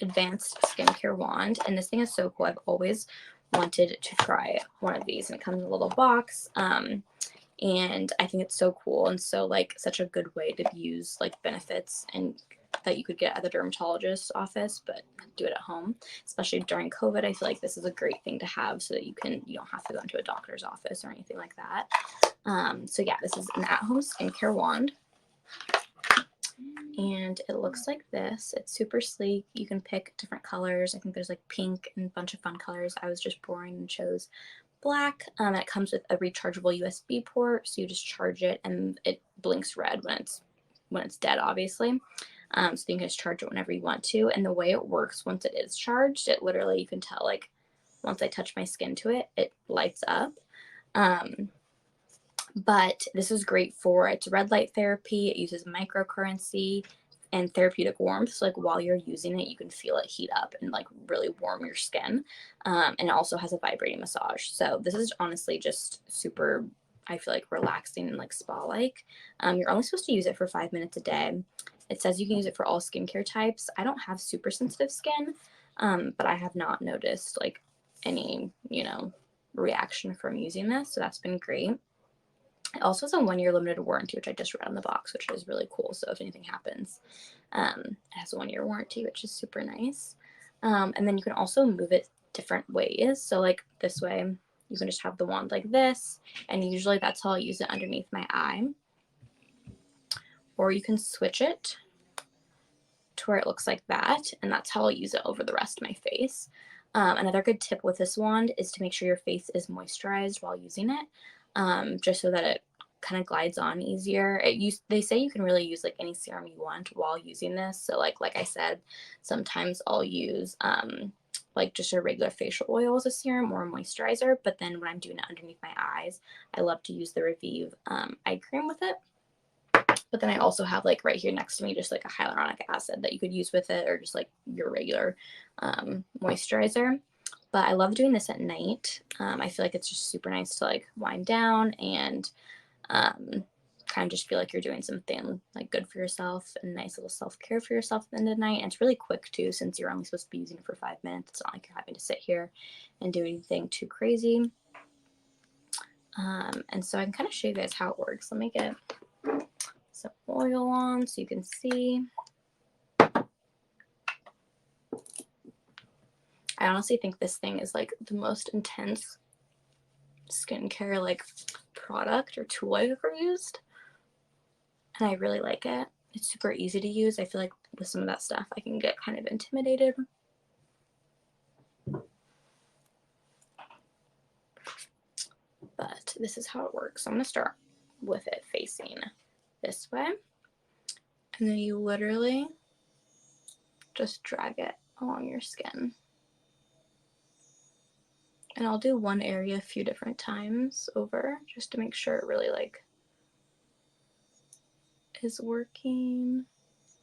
advanced skincare wand, and this thing is so cool. I've always wanted to try one of these, and it comes in a little box. And I think it's so cool and so like such a good way to use like benefits and that you could get at the dermatologist's office, but do it at home, especially during COVID. I feel like this is a great thing to have so that you don't have to go into a doctor's office or anything like that. So yeah, this is an at-home skincare wand, and it looks like this. It's super sleek. You can pick different colors. I think there's like pink and a bunch of fun colors. I was just boring and chose black. And it comes with a rechargeable USB port, so you just charge it and it blinks red when it's dead, obviously. So you can just charge it whenever you want to. And the way it works once it is charged, it literally, you can tell, like, once I touch my skin to it, it lights up. But this is great for, it's red light therapy. It uses microcurrency and therapeutic warmth. So like while you're using it, you can feel it heat up and like really warm your skin. And it also has a vibrating massage. So this is honestly just super, I feel like, relaxing and like spa-like. You're only supposed to use it for 5 minutes a day. It says you can use it for all skincare types. I don't have super sensitive skin, but I have not noticed like any, reaction from using this. So that's been great. It also has a 1-year limited warranty, which I just read on the box, which is really cool. So if anything happens, it has a 1-year warranty, which is super nice. And then you can also move it different ways. So like this way, you can just have the wand like this, and usually that's how I use it underneath my eye. Or you can switch it to where it looks like that, and that's how I'll use it over the rest of my face. Another good tip with this wand is to make sure your face is moisturized while using it, just so that it kind of glides on easier. They say you can really use like any serum you want while using this. So like I said, sometimes I'll use like just a regular facial oil as a serum or a moisturizer, but then when I'm doing it underneath my eyes, I love to use the Revive eye cream with it. But then I also have like right here next to me just like a hyaluronic acid that you could use with it, or just like your regular moisturizer. But I love doing this at night. I feel like it's just super nice to like wind down and kind of just feel like you're doing something like good for yourself and nice little self-care for yourself at the end of the night. And it's really quick too, since you're only supposed to be using it for 5 minutes. It's not like you're having to sit here and do anything too crazy. And so I can kind of show you guys how it works. Let me get some oil on so you can see. I honestly think this thing is like the most intense skincare like product or tool I've ever used, and I really like it. It's super easy to use. I feel like with some of that stuff I can get kind of intimidated, but this is how it works. So I'm going to start with it facing this way, and then you literally just drag it along your skin. And I'll do one area a few different times over just to make sure it really like is working.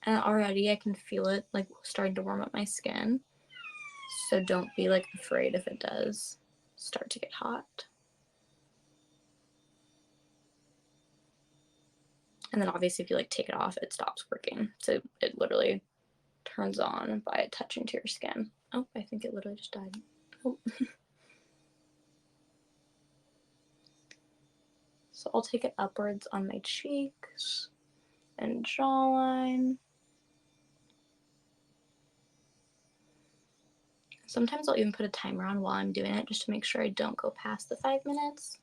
And already I can feel it like starting to warm up my skin. So don't be like afraid if it does start to get hot. And then obviously if you like take it off, it stops working. So it literally turns on by it touching to your skin. Oh, I think it literally just died. Oh. So I'll take it upwards on my cheeks and jawline. Sometimes I'll even put a timer on while I'm doing it just to make sure I don't go past the 5 minutes.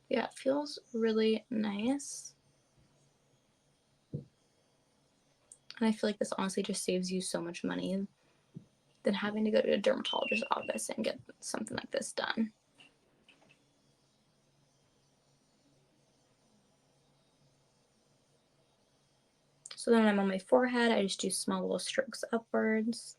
Yeah, it feels really nice. And I feel like this honestly just saves you so much money than having to go to a dermatologist's office and get something like this done. So then when I'm on my forehead, I just do small little strokes upwards.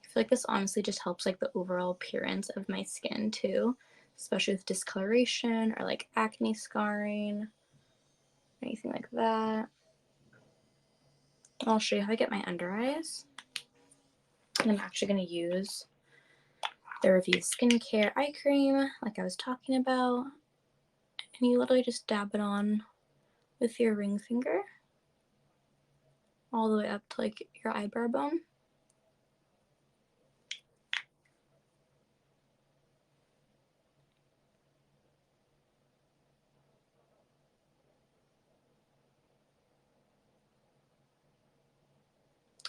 I feel like this honestly just helps like the overall appearance of my skin too. especially with discoloration or like acne scarring, anything like that. I'll show you how I get my under eyes. And I'm actually going to use the Review Skincare Eye Cream, like I was talking about. And you literally just dab it on with your ring finger all the way up to like your eyebrow bone.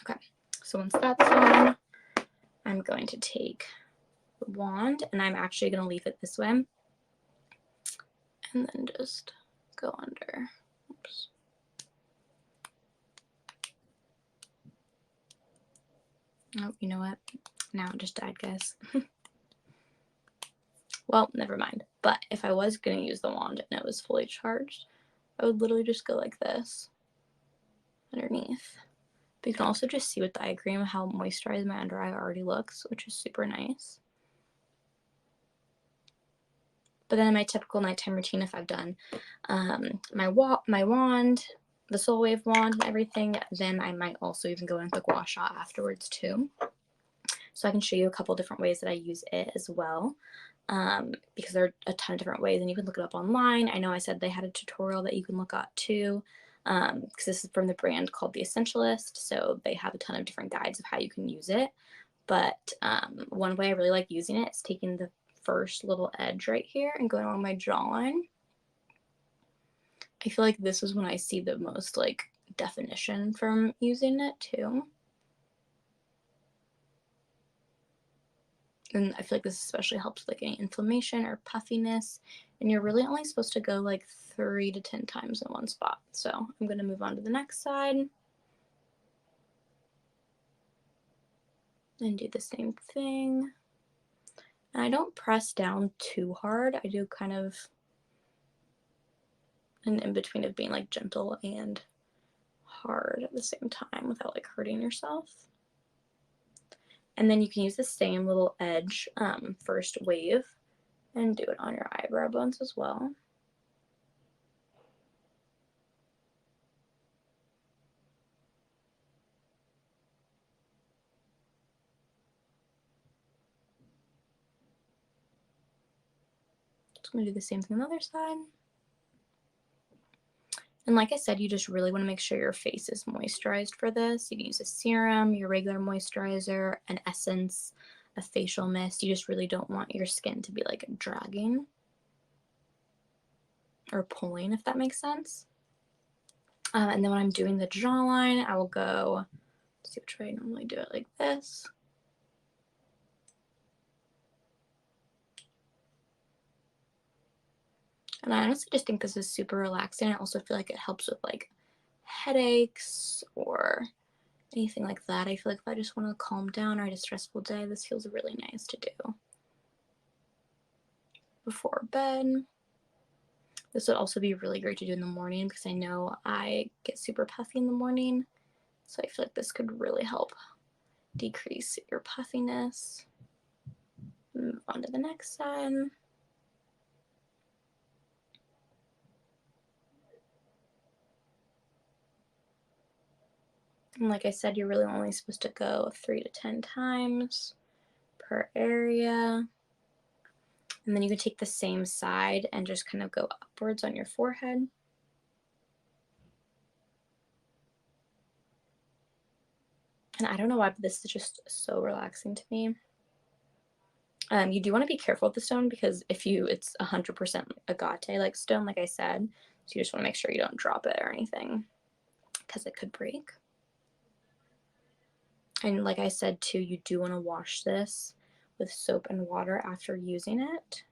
Okay, so once that's on, I'm going to take the wand, and I'm actually going to leave it this way, and then just go under. Oops. Oh, you know what? Now it just died, guys. Well, never mind. But if I was going to use the wand and it was fully charged, I would literally just go like this underneath. But you can also just see with the eye cream how moisturized my under eye already looks, which is super nice. But then in my typical nighttime routine, if I've done my wand, the SolaWave wand and everything, then I might also even go in with a gua sha afterwards too. So I can show you a couple different ways that I use it as well, because there are a ton of different ways, and you can look it up online. I know I said they had a tutorial that you can look at too, because this is from the brand called The Essentialist, so they have a ton of different guides of how you can use it. But one way I really like using it is taking the first little edge right here and going along my jawline. I feel like this is when I see the most like definition from using it too. And I feel like this especially helps with like any inflammation or puffiness. And you're really only supposed to go like 3 to 10 times in one spot. So I'm going to move on to the next side and do the same thing. And I don't press down too hard. I do kind of an in-between of being like gentle and hard at the same time without like hurting yourself. And then you can use the same little edge first wave and do it on your eyebrow bones as well. So I'm going to do the same thing on the other side. And like I said, you just really want to make sure your face is moisturized for this. You can use a serum, your regular moisturizer, an essence, a facial mist. You just really don't want your skin to be like dragging or pulling, if that makes sense. And then when I'm doing the jawline, I will go, let's see which way I normally do it, like this. And I honestly just think this is super relaxing. I also feel like it helps with like headaches or anything like that. I feel like if I just want to calm down or I had a stressful day, this feels really nice to do before bed. This would also be really great to do in the morning because I know I get super puffy in the morning. So I feel like this could really help decrease your puffiness. Move on to the next side. And like I said, you're really only supposed to go 3 to 10 times per area. And then you can take the same side and just kind of go upwards on your forehead. And I don't know why, but this is just so relaxing to me. You do want to be careful with the stone because it's 100% agate like stone, like I said. So you just want to make sure you don't drop it or anything because it could break. And like I said too, you do want to wash this with soap and water after using it.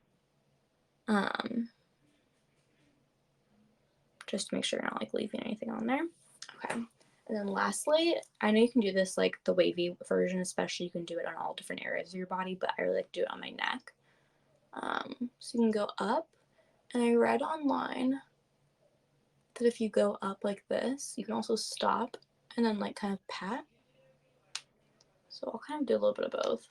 Just to make sure you're not like leaving anything on there. Okay. And then lastly, I know you can do this like the wavy version, especially you can do it on all different areas of your body, but I really like to do it on my neck. So you can go up, and I read online that if you go up like this, you can also stop and then like kind of pat. So I'll kind of do a little bit of both.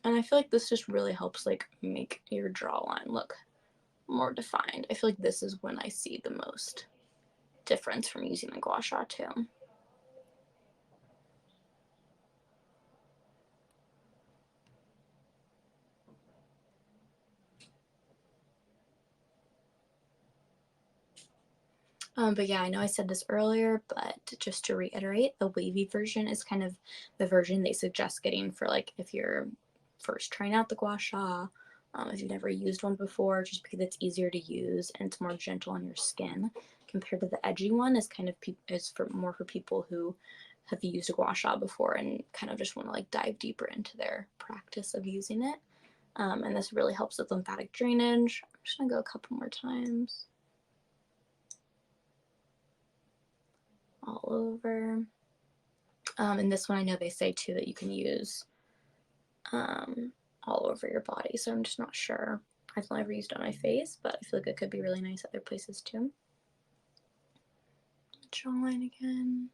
And I feel like this just really helps like make your jawline look more defined. I feel like this is when I see the most difference from using the gua sha too. But yeah, I know I said this earlier, but just to reiterate, the wavy version is kind of the version they suggest getting for like if you're first trying out the gua sha, if you've never used one before, just because it's easier to use and it's more gentle on your skin compared to the edgy one is kind of is for more for people who have used a gua sha before and kind of just want to like dive deeper into their practice of using it. And this really helps with lymphatic drainage. I'm just gonna go a couple more times. All over. And this one I know they say too that you can use all over your body, so I'm just not sure. I've never used it on my face, but I feel like it could be really nice other places too. Jawline again.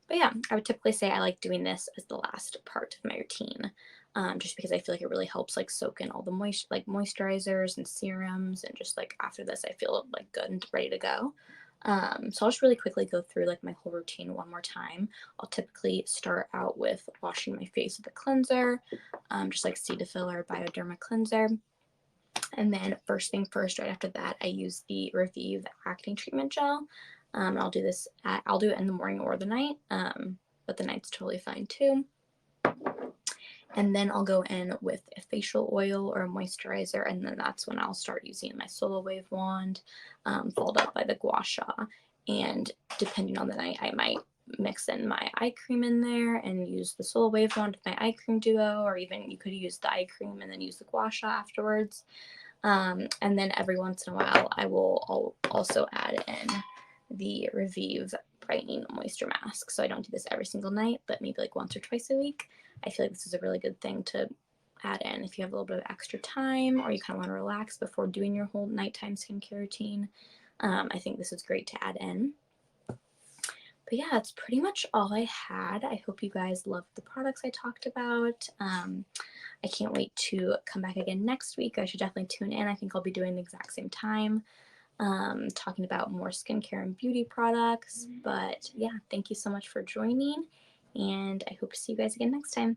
But yeah, I would typically say I like doing this as the last part of my routine, just because I feel like it really helps like soak in all the moisturizers and serums, and just like after this, I feel like good and ready to go. So I'll just really quickly go through like my whole routine one more time. I'll typically start out with washing my face with a cleanser, just like Cetaphil or Bioderma cleanser. And then first thing first, right after that, I use the Revive acne treatment gel. I'll do it in the morning or the night, but the night's totally fine too. And then I'll go in with a facial oil or a moisturizer, and then that's when I'll start using my SolaWave wand, followed up by the gua sha. And depending on the night, I might mix in my eye cream in there and use the SolaWave wand with my eye cream duo, or even you could use the eye cream and then use the gua sha afterwards. And then every once in a while, I will also add in the Revive Brightening Moisture Mask. So I don't do this every single night, but maybe like once or twice a week. I feel like this is a really good thing to add in if you have a little bit of extra time or you kind of want to relax before doing your whole nighttime skincare routine. I think this is great to add in. But yeah, that's pretty much all I had. I hope you guys loved the products I talked about. I can't wait to come back again next week. I should definitely tune in. I think I'll be doing the exact same time, talking about more skincare and beauty products. But yeah, thank you so much for joining, and I hope to see you guys again next time.